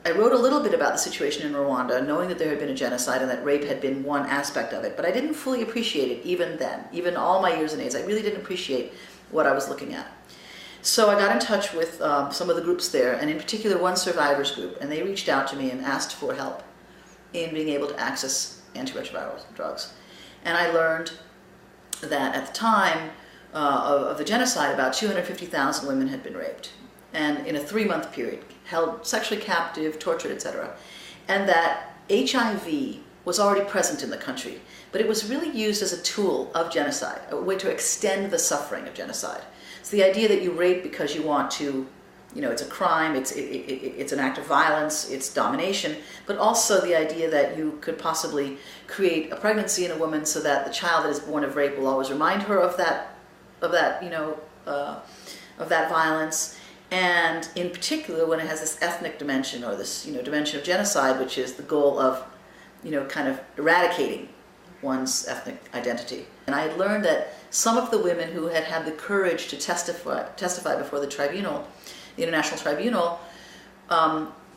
I wrote a little bit about the situation in Rwanda, knowing that there had been a genocide and that rape had been one aspect of it, but I didn't fully appreciate it even then. Even all my years in AIDS, I really didn't appreciate what I was looking at. So I got in touch with some of the groups there, and in particular one survivors group, and they reached out to me and asked for help in being able to access antiretroviral drugs. And I learned that at the time of the genocide, about 250,000 women had been raped, and in a 3-month period, held sexually captive, tortured, etc. And that HIV was already present in the country, but it was really used as a tool of genocide, a way to extend the suffering of genocide. It's the idea that you rape because you want to, it's a crime, it's an act of violence, it's domination, but also the idea that you could possibly create a pregnancy in a woman so that the child that is born of rape will always remind her of that violence. And in particular, when it has this ethnic dimension or this, dimension of genocide, which is the goal of, kind of eradicating one's ethnic identity. And I had learned that some of the women who had had the courage to testify before the tribunal, the International Tribunal,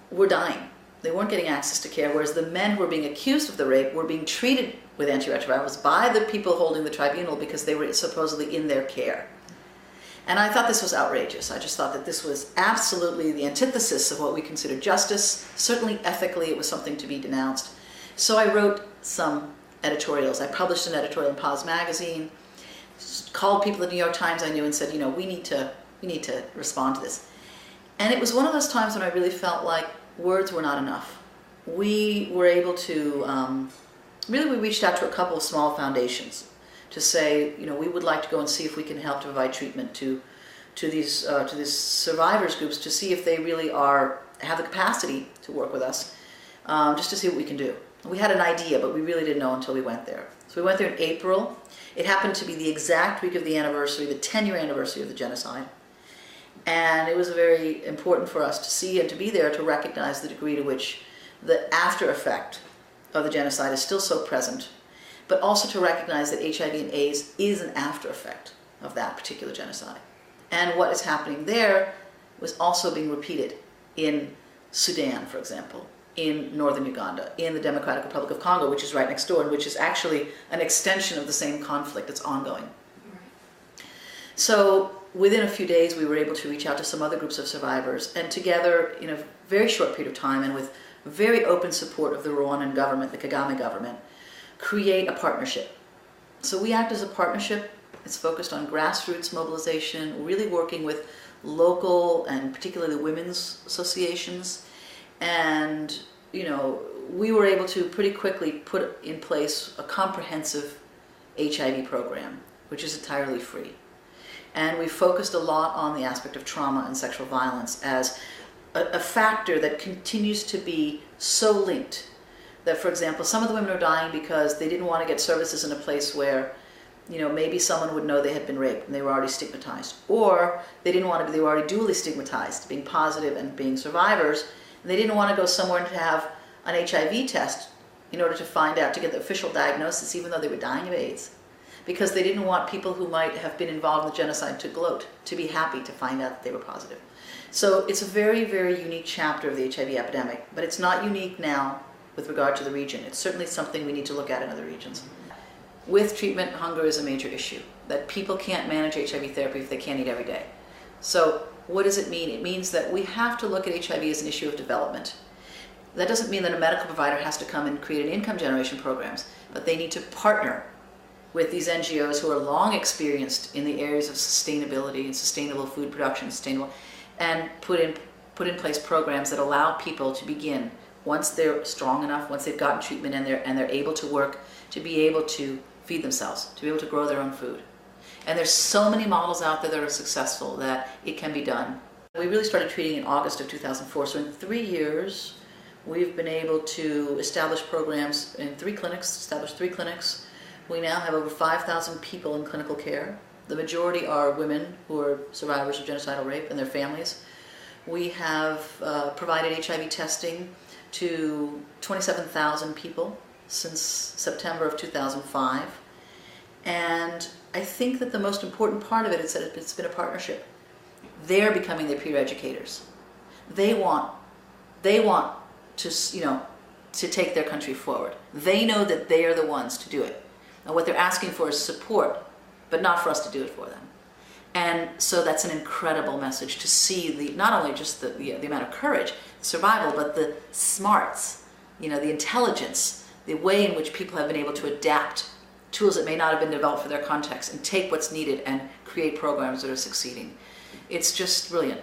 were dying. They weren't getting access to care, whereas the men who were being accused of the rape were being treated with antiretrovirals by the people holding the tribunal because they were supposedly in their care. And I thought this was outrageous. I just thought that this was absolutely the antithesis of what we consider justice. Certainly ethically, it was something to be denounced. So I wrote some editorials. I published an editorial in Pause magazine, called people at the New York Times I knew and said, we need to respond to this. And it was one of those times when I really felt like words were not enough. We were able to, we reached out to a couple of small foundations to say, we would like to go and see if we can help to provide treatment to these survivors groups, to see if they really have the capacity to work with us, just to see what we can do. We had an idea, but we really didn't know until we went there. So we went there in April. It happened to be the exact week of the anniversary, the 10-year anniversary of the genocide. And it was very important for us to see and to be there to recognize the degree to which the after effect of the genocide is still so present, but also to recognize that HIV and AIDS is an after effect of that particular genocide. And what is happening there was also being repeated in Sudan, for example, in northern Uganda, in the Democratic Republic of Congo, which is right next door, and which is actually an extension of the same conflict that's ongoing. Right. So within a few days, we were able to reach out to some other groups of survivors, and together, in a very short period of time, and with very open support of the Rwandan government, the Kagame government, create a partnership. So we act as a partnership. It's focused on grassroots mobilization, really working with local and particularly women's associations. And, we were able to pretty quickly put in place a comprehensive HIV program, which is entirely free. And we focused a lot on the aspect of trauma and sexual violence as a factor that continues to be so linked that, for example, some of the women are dying because they didn't want to get services in a place where, maybe someone would know they had been raped and they were already stigmatized. Or they didn't want to be, they were already dually stigmatized, being positive and being survivors, and they didn't want to go somewhere to have an HIV test in order to find out, to get the official diagnosis, even though they were dying of AIDS. Because they didn't want people who might have been involved in the genocide to gloat, to be happy to find out that they were positive. So it's a very, very unique chapter of the HIV epidemic, but it's not unique now with regard to the region. It's certainly something we need to look at in other regions. With treatment, hunger is a major issue, that people can't manage HIV therapy if they can't eat every day. So what does it mean? It means that we have to look at HIV as an issue of development. That doesn't mean that a medical provider has to come and create an income generation programs, but they need to partner with these NGOs who are long experienced in the areas of sustainability and sustainable food production, and put in place programs that allow people to begin, once they're strong enough, once they've gotten treatment and they're able to work, to be able to feed themselves, to be able to grow their own food. And there's so many models out there that are successful that it can be done. We really started treating in August of 2004, so in 3 years, we've been able to establish programs in 3 clinics. We now have over 5,000 people in clinical care. The majority are women who are survivors of genocidal rape and their families. We have provided HIV testing to 27,000 people since September of 2005. And I think that the most important part of it is that it's been a partnership. They're becoming their peer educators. They want They want to, to take their country forward. They know that they are the ones to do it. And what they're asking for is support, but not for us to do it for them. And so that's an incredible message to see not only just the amount of courage, the survival, but the smarts, the intelligence, the way in which people have been able to adapt tools that may not have been developed for their context and take what's needed and create programs that are succeeding. It's just brilliant.